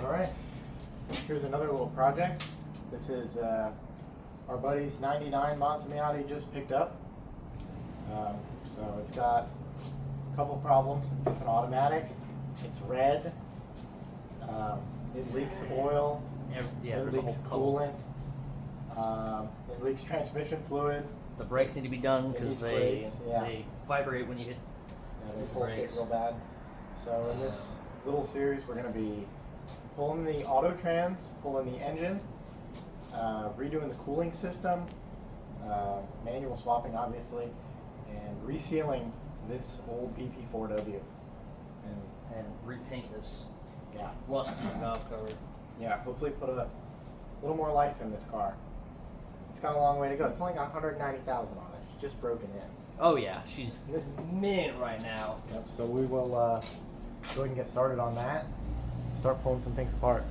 Alright, here's another little project. This is our buddy's 99 Mazda Miata he just picked up. So it's got a couple problems. It's an automatic, it's red, it leaks oil, it leaks coolant, it leaks transmission fluid. The brakes need to be done because they vibrate when you hit they pulsate real bad. So in this little series we're going to be pulling the auto trans, pulling the engine, redoing the cooling system, manual swapping obviously, and resealing this old VP4W. And repaint this Yeah. rusty valve cover. Yeah, hopefully put a little more life in this car. It's got a long way to go. It's only got 190,000 on it. It's just broken in. Oh yeah, she's mint right now. Yep, so we will go ahead and get started on that. Start pulling some things apart.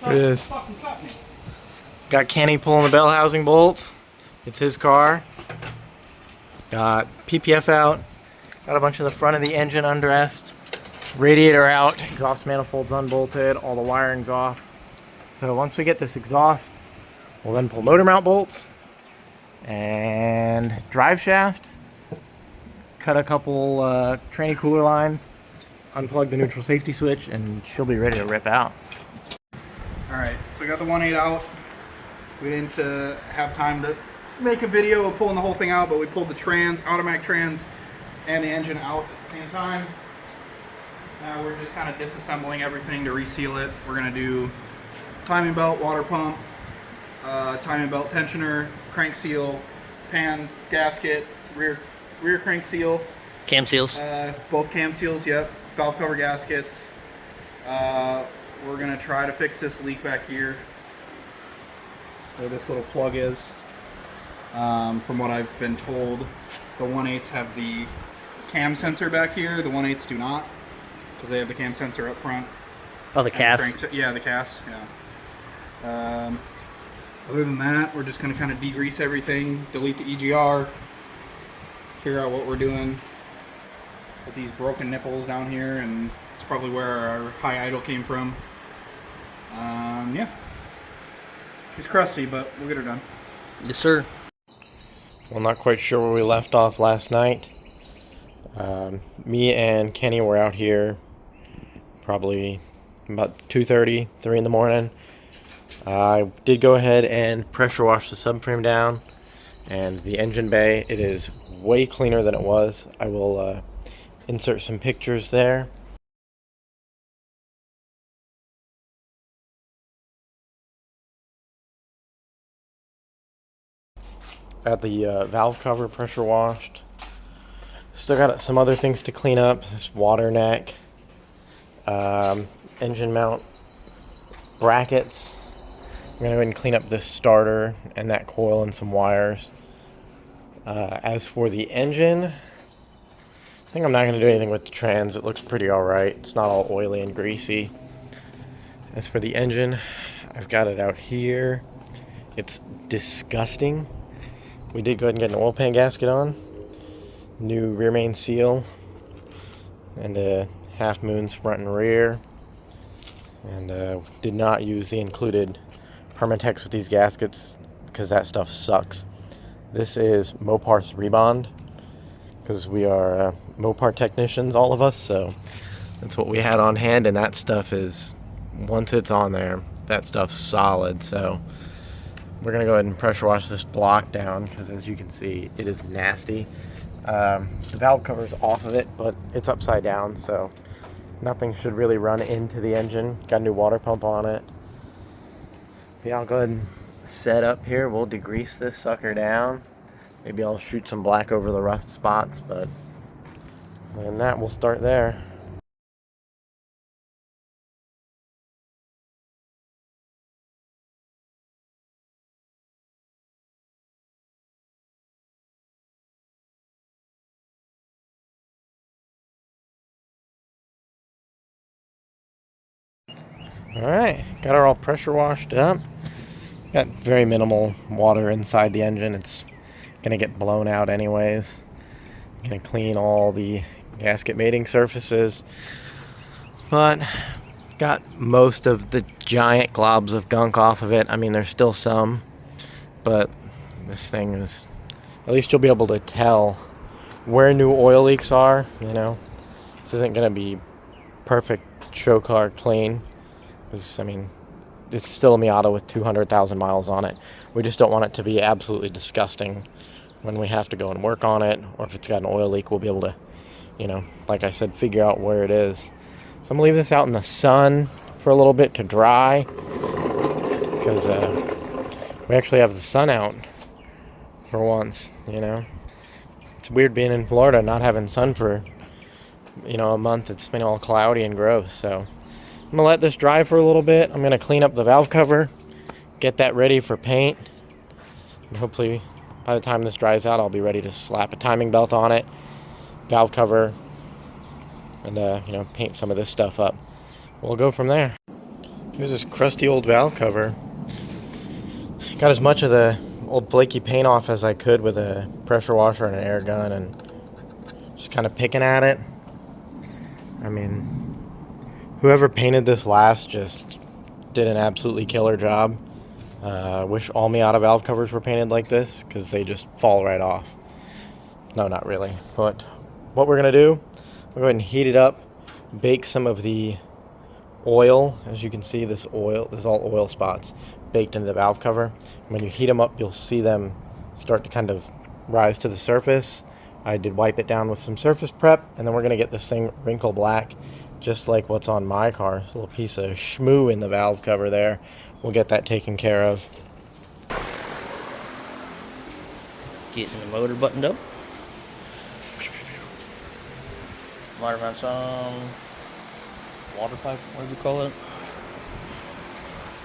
Here it is. Got Kenny pulling the bell housing bolts. It's his car. Got PPF out. Got a bunch of the front of the engine undressed. Radiator out. Exhaust manifolds unbolted. All the wiring's off. So once we get this exhaust, we'll then pull motor mount bolts and drive shaft. Cut a couple tranny cooler lines. Unplug the neutral safety switch, and she'll be ready to rip out. Alright, so we got the 1.8 out. We didn't have time to make a video of pulling the whole thing out, but we pulled the automatic trans and the engine out at the same time. Now we're just kind of disassembling everything to reseal it. We're going to do timing belt, water pump, timing belt tensioner, crank seal, pan gasket, rear crank seal. Cam seals. Both cam seals, yep. Valve cover gaskets. We're going to try to fix this leak back here where this little plug is. From what I've been told, the 1.8s have the cam sensor back here. The 1.8s do not, because they have the cam sensor up front. Oh, the CAS? Yeah, the CAS, yeah. Other than that, we're just going to kind of degrease everything, delete the EGR, figure out what we're doing with these broken nipples down here, and it's probably where our high idle came from. Yeah. She's crusty, but we'll get her done. Yes, sir. Well, not quite sure where we left off last night. Me and Kenny were out here probably about 2:30, 3 in the morning. I did go ahead and pressure wash the subframe down and the engine bay. It is way cleaner than it was. I will insert some pictures there. Got the valve cover pressure washed. Still got some other things to clean up. This water neck, engine mount brackets. I'm gonna go ahead and clean up this starter and that coil and some wires. As for the engine, I think I'm not gonna do anything with the trans. It looks pretty alright. It's not all oily and greasy. As for the engine, I've got it out here. It's disgusting. We did go ahead and get an oil pan gasket on, new rear main seal, and half moons front and rear, and did not use the included Permatex with these gaskets because that stuff sucks. This is Mopar 3 bond because we are Mopar technicians, all of us, so that's what we had on hand, and that stuff is, once it's on there, that stuff's solid. So we're going to go ahead and pressure wash this block down because, as you can see, it is nasty. The valve cover's off of it, but it's upside down, so nothing should really run into the engine. Got a new water pump on it. Yeah, I'll go ahead and set up here. We'll degrease this sucker down. Maybe I'll shoot some black over the rust spots, but other than that, we'll start there. Alright, got her all pressure washed up. Got very minimal water inside the engine. It's gonna get blown out anyways. Gonna clean all the gasket mating surfaces. But got most of the giant globs of gunk off of it. I mean, there's still some, but this thing is, at least you'll be able to tell where new oil leaks are. You know, this isn't gonna be perfect show car clean. I mean, it's still a Miata with 200,000 miles on it. We just don't want it to be absolutely disgusting when we have to go and work on it, or if it's got an oil leak, we'll be able to, you know, like I said, figure out where it is. So I'm gonna leave this out in the sun for a little bit to dry, because we actually have the sun out for once. You know, it's weird being in Florida not having sun for, you know, a month. It's been all cloudy and gross. So I'm gonna let this dry for a little bit. I'm gonna clean up the valve cover, get that ready for paint, and hopefully by the time this dries out, I'll be ready to slap a timing belt on it, valve cover, and you know, paint some of this stuff up. We'll go from there. Here's this crusty old valve cover. Got as much of the old flaky paint off as I could with a pressure washer and an air gun, and just kind of picking at it. I mean, whoever painted this last just did an absolutely killer job. Wish all Miata valve covers were painted like this, because they just fall right off. No, not really. But what we're going to do, we'll go ahead and heat it up, bake some of the oil. As you can see, this is all oil spots baked into the valve cover. When you heat them up, you'll see them start to kind of rise to the surface. I did wipe it down with some surface prep, and then we're going to get this thing wrinkle black, just like what's on my car. There's a little piece of schmoo in the valve cover there. We'll get that taken care of. Getting the motor buttoned up. Motor mounts on. Water pipe, what do you call it?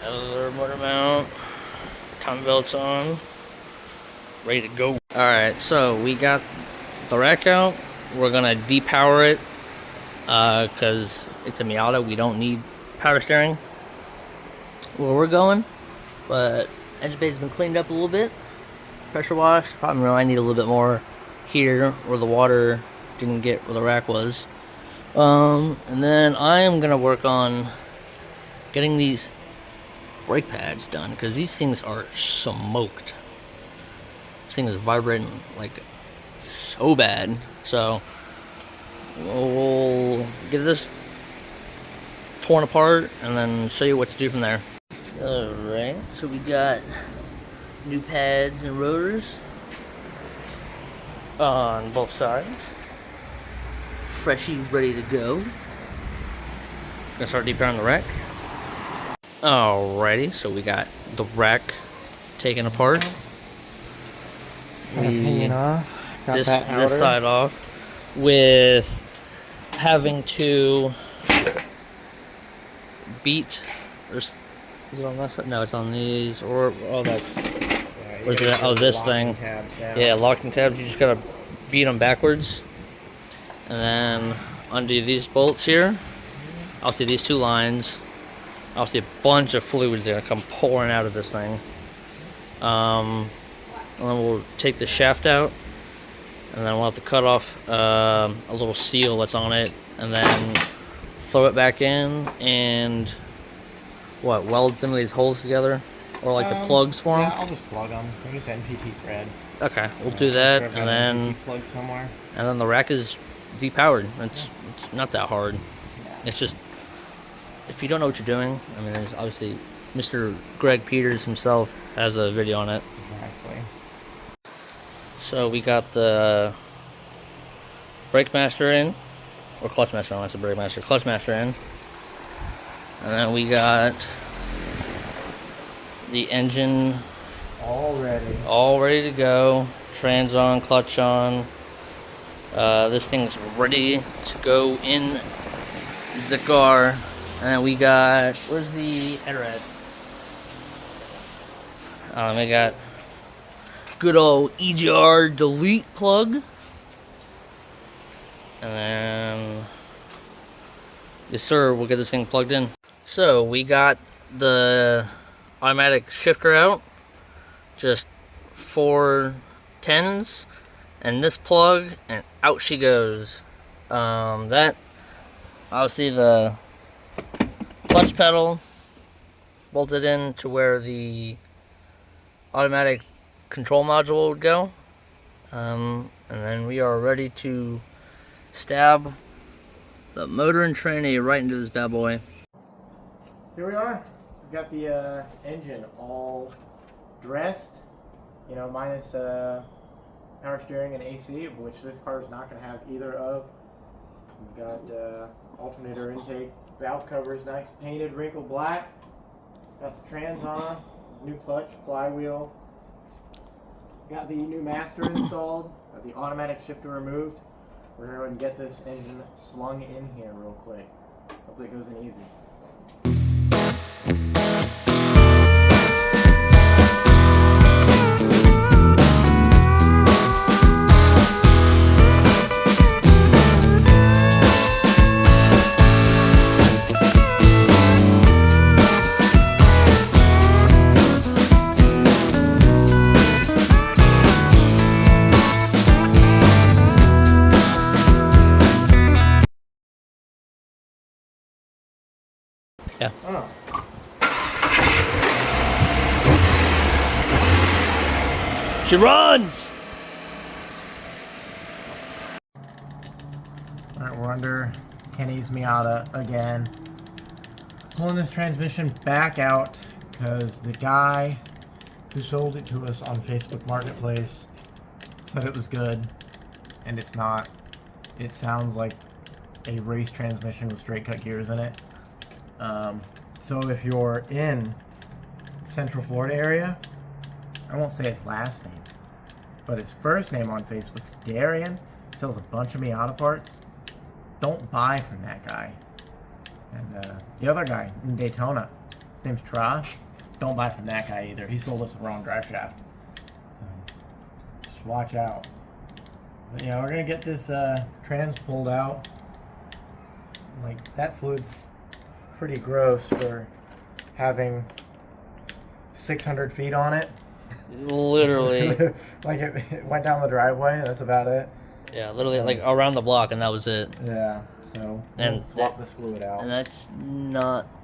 Another motor mount. Timing belts on. Ready to go. Alright, so we got the rack out. We're gonna depower it, because it's a Miata. We don't need power steering where we're going, but engine bay has been cleaned up a little bit, pressure wash. Probably I need a little bit more here where the water didn't get where the rack was. And then I am gonna work on getting these brake pads done, because these things are smoked. This thing is vibrating like so bad. So we'll get this torn apart and then show you what to do from there. Alright, so we got new pads and rotors on both sides. Freshie, ready to go. Gonna start depowering the rack. Alrighty, so we got the rack taken apart. Opinion off. Got This outer. side off, with having to beat, or is it on that side? No, it's on these, or, oh, that's, where's it? Oh, this thing. Yeah, locking tabs, you just gotta beat them backwards, and then undo these bolts here. I'll see these two lines. I'll see a bunch of fluids that are gonna come pouring out of this thing. And then we'll take the shaft out, and then we'll have to cut off a little seal that's on it, and then throw it back in and weld some of these holes together, or like the plugs for them. Yeah, I'll just plug them. I use NPT thread. Okay, we'll do that, I've got and an then NPT plug somewhere. and then the rack is depowered. It's not that hard. It's just, if you don't know what you're doing, I mean, there's obviously Mr. Greg Peters himself has a video on it. Exactly. So we got the brake master in, or clutch master, I don't want to say brake master, clutch master in. And then we got the engine All ready. All ready to go. Trans on, clutch on. This thing's ready to go in the car. And we got, where's the header at? We got good old EGR delete plug. And then, yes sir, we'll get this thing plugged in. So we got the automatic shifter out, just 4 10s, and this plug, and out she goes. That, obviously the clutch pedal bolted in to where the automatic control module would go. And then we are ready to stab the motor and tranny right into this bad boy. Here we are. We've got the engine all dressed, you know, minus power steering and AC, which this car is not going to have either of. We've got alternator intake, valve covers, nice painted wrinkled black. Got the trans on, new clutch, flywheel. Got the new master installed, got the automatic shifter removed. We're going to get this engine slung in here real quick. Hopefully it goes in easy. Yeah. Oh. She runs! Alright, we're under Kenny's Miata again. Pulling this transmission back out because the guy who sold it to us on Facebook Marketplace said it was good, and it's not. It sounds like a race transmission with straight cut gears in it. So if you're in Central Florida area, I won't say his last name, but his first name on Facebook's Darian. Sells a bunch of Miata parts. Don't buy from that guy. And the other guy in Daytona, his name's Trash. Don't buy from that guy either. He sold us the wrong drive shaft. So just watch out. But yeah, we're gonna get this trans pulled out. Like, that fluid's pretty gross for having 600 feet on it. Literally. Like, it went down the driveway, that's about it. Yeah, literally like around the block, and that was it. Yeah, so And we'll swap this fluid out. And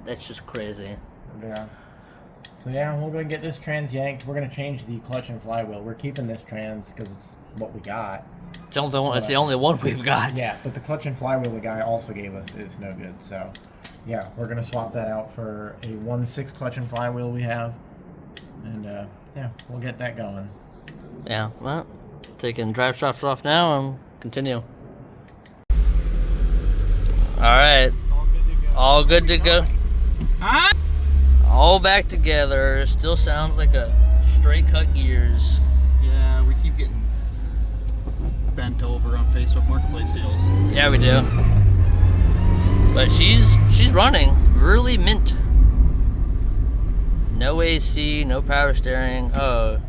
that's just crazy. Yeah. So yeah, we'll go and get this trans yanked. We're going to change the clutch and flywheel. We're keeping this trans because it's what we got. It's the only one, it's the only one we've got. Yeah, but the clutch and flywheel the guy also gave us is no good. So yeah, we're going to swap that out for a 1.6 clutch and flywheel we have. And yeah, we'll get that going. Yeah, well, taking drive shafts off now and continue. Alright. All good to go. Huh? All back together. Still sounds like a straight cut gears. Yeah, we keep getting bent over on Facebook Marketplace deals. Yeah, we do. But she's running really mint. No AC, no power steering. Oh,